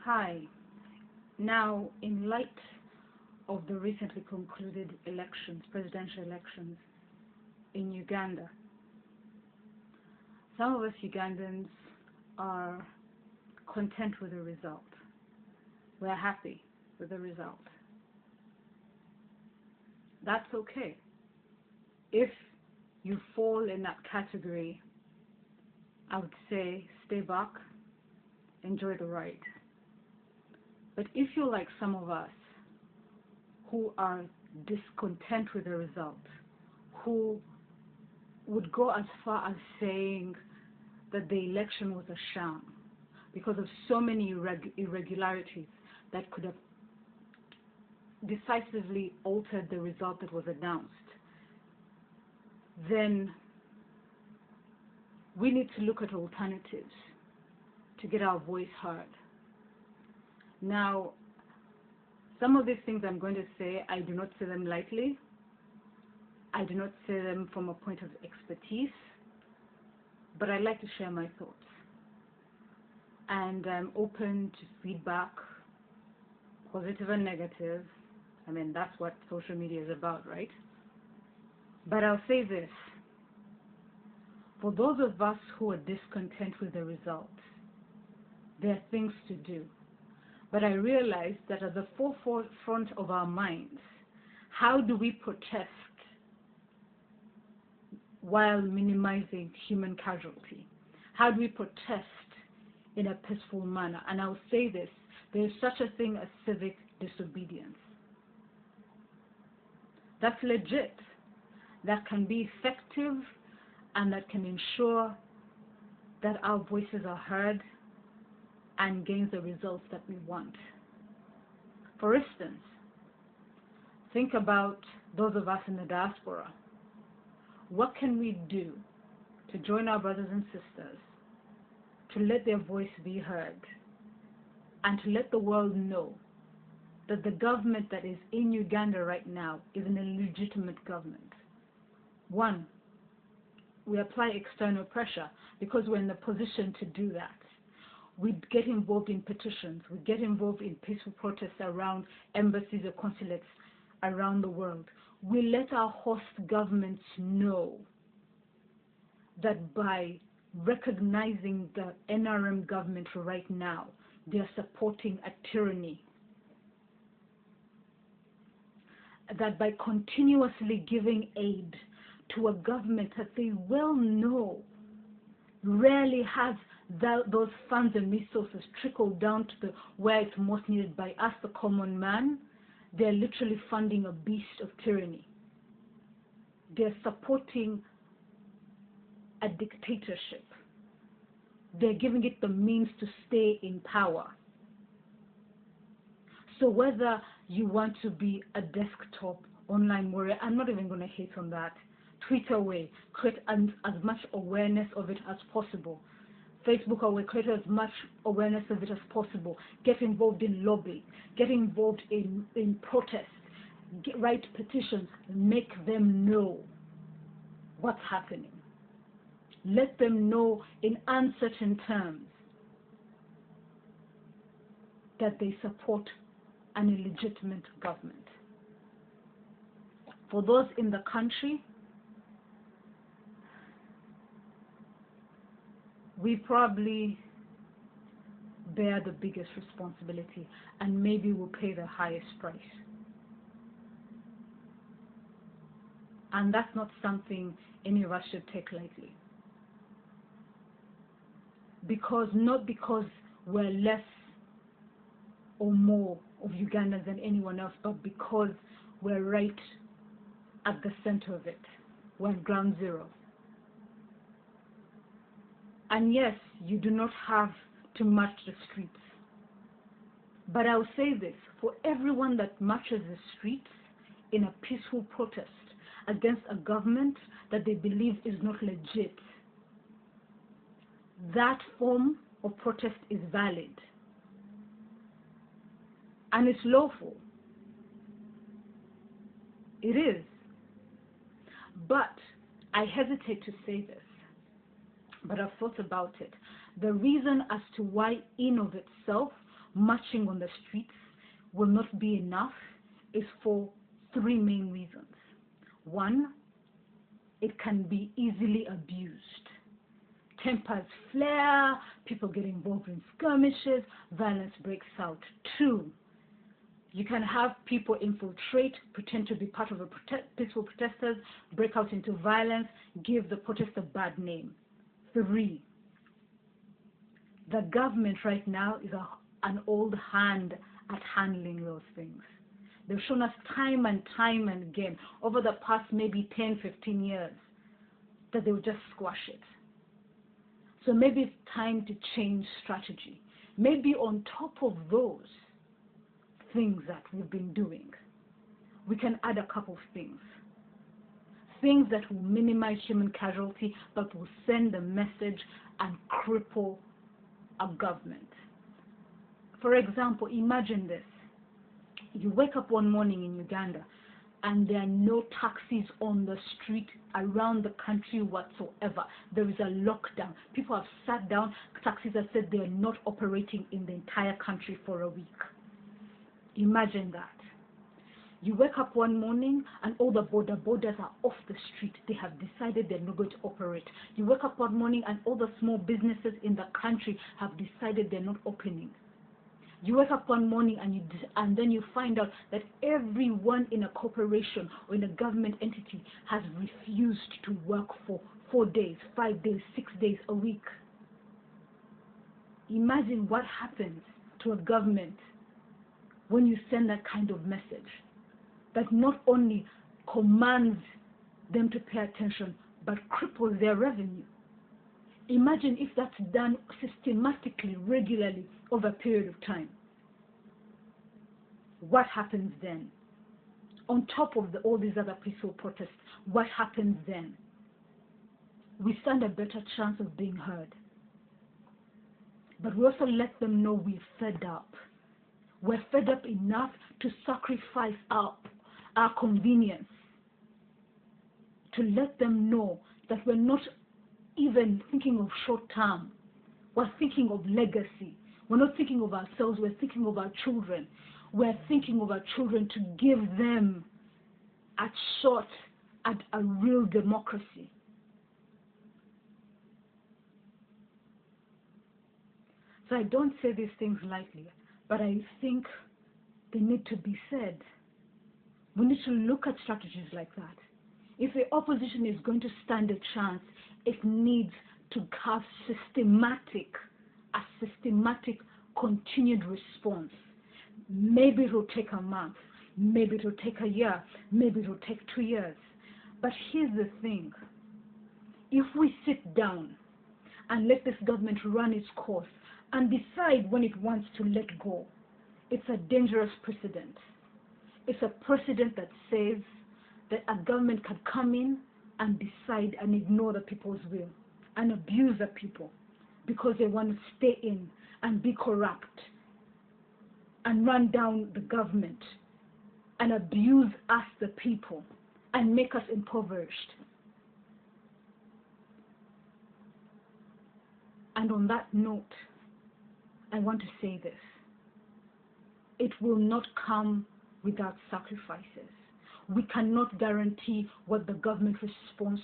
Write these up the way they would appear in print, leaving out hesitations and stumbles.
Hi. Now, in light of the recently concluded elections, presidential elections in Uganda, some of us Ugandans are content with the result. We're happy with the result. That's okay. If you fall in that category, I would say stay back, enjoy the ride. But if you're like some of us who are discontent with the result, who would go as far as saying that the election was a sham because of so many irregularities that could have decisively altered the result that was announced, then we need to look at alternatives to get our voice heard. Now, some of these things I'm going to say, I do not say them lightly. I do not say them from a point of expertise, but I like to share my thoughts. And I'm open to feedback, positive and negative. I mean, that's what social media is about, right? But I'll say this. For those of us who are discontent with the results, there are things to do. But I realized that at the forefront of our minds, how do we protest while minimizing human casualty? How do we protest in a peaceful manner? And I'll say this, there is such a thing as civic disobedience. That's legit. That can be effective and that can ensure that our voices are heard and gains the results that we want. For instance, think about those of us in the diaspora. What can we do to join our brothers and sisters, to let their voice be heard, and to let the world know that the government that is in Uganda right now is an illegitimate government? One, we apply external pressure because we're in the position to do that. We get involved in petitions. We get involved in peaceful protests around embassies or consulates around the world. We let our host governments know that by recognizing the NRM government right now, they are supporting a tyranny. That by continuously giving aid to a government that they well know rarely has those funds and resources trickle down to where it's most needed by us, the common man, they're literally funding a beast of tyranny. They're supporting a dictatorship. They're giving it the means to stay in power. So whether you want to be a desktop online warrior, I'm not even going to hate on that. Tweet away, create as much awareness of it as possible. Facebook away, create as much awareness of it as possible. Get involved in lobbying, get involved in protests, write petitions, make them know what's happening. Let them know in uncertain terms that they support an illegitimate government. For those in the country, we probably bear the biggest responsibility and maybe will pay the highest price. And that's not something any of us should take lightly. Not because we're less or more of Ugandans than anyone else, but because we're right at the center of it. We're at ground zero. And yes, you do not have to march the streets. But I'll say this, for everyone that marches the streets in a peaceful protest against a government that they believe is not legit, that form of protest is valid. And it's lawful. It is. But I hesitate to say this, but I've thought about it. The reason as to why in of itself marching on the streets will not be enough is for three main reasons. One, it can be easily abused. Tempers flare, people get involved in skirmishes, violence breaks out. Two, you can have people infiltrate, pretend to be part of the peaceful protesters, break out into violence, give the protest a bad name. Three, the government right now is an old hand at handling those things. They've shown us time and time and again over the past maybe 10, 15 years that they will just squash it. So maybe it's time to change strategy. Maybe on top of those things that we've been doing, we can add a couple of things. Things that will minimize human casualty but will send a message and cripple a government. For example, imagine this. You wake up one morning in Uganda and there are no taxis on the street around the country whatsoever. There is a lockdown. People have sat down. Taxis have said they are not operating in the entire country for a week. Imagine that. You wake up one morning and all the borders are off the street. They have decided they're not going to operate. You wake up one morning and all the small businesses in the country have decided they're not opening. You wake up one morning and then you find out that everyone in a corporation or in a government entity has refused to work for 4 days, 5 days, 6 days a week. Imagine what happens to a government when you send that kind of message that not only commands them to pay attention but cripples their revenue. Imagine if that's done systematically, regularly, over a period of time. What happens then? On top of all these other peaceful protests, what happens then? We stand a better chance of being heard. But we also let them know we're fed up. We're fed up enough to sacrifice our convenience, to let them know that we're not even thinking of short term. We're thinking of legacy. We're not thinking of ourselves. We're thinking of our children. We're thinking of our children to give them a shot at a real democracy. So I don't say these things lightly, but I think they need to be said. We need to look at strategies like that. If the opposition is going to stand a chance, it needs to have a systematic, continued response. Maybe it will take a month, maybe it will take a year, maybe it will take 2 years. But here's the thing. If we sit down and let this government run its course and decide when it wants to let go, it's a dangerous precedent. It's a precedent that says that a government can come in and decide and ignore the people's will and abuse the people because they want to stay in and be corrupt and run down the government and abuse us, the people, and make us impoverished. And on that note, I want to say this. It will not come without sacrifices. We cannot guarantee what the government response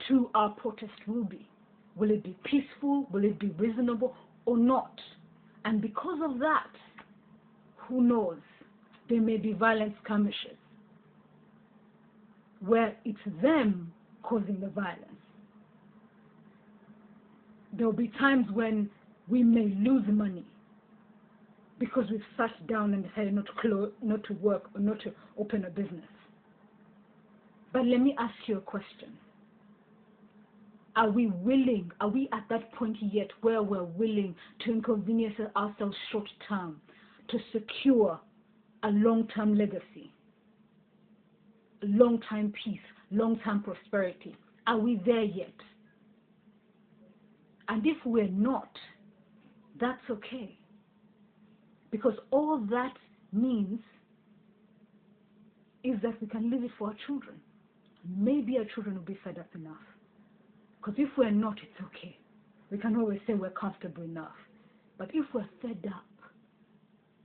to our protest will be. Will it be peaceful? Will it be reasonable or not? And because of that, who knows? There may be violent skirmishes where it's them causing the violence. There will be times when we may lose money because we've sat down and decided not to work or not to open a business. But let me ask you a question. Are we at that point yet where we're willing to inconvenience ourselves short term to secure a long-term legacy, long-term peace, long-term prosperity? Are we there yet? And if we're not, that's okay. Because all that means is that we can leave it for our children. Maybe our children will be fed up enough. Because if we're not, it's okay. We can always say we're comfortable enough. But if we're fed up,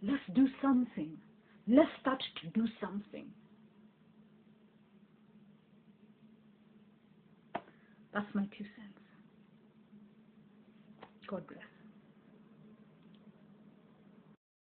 Let's do something. Let's start to do something. That's my 2 cents. God bless.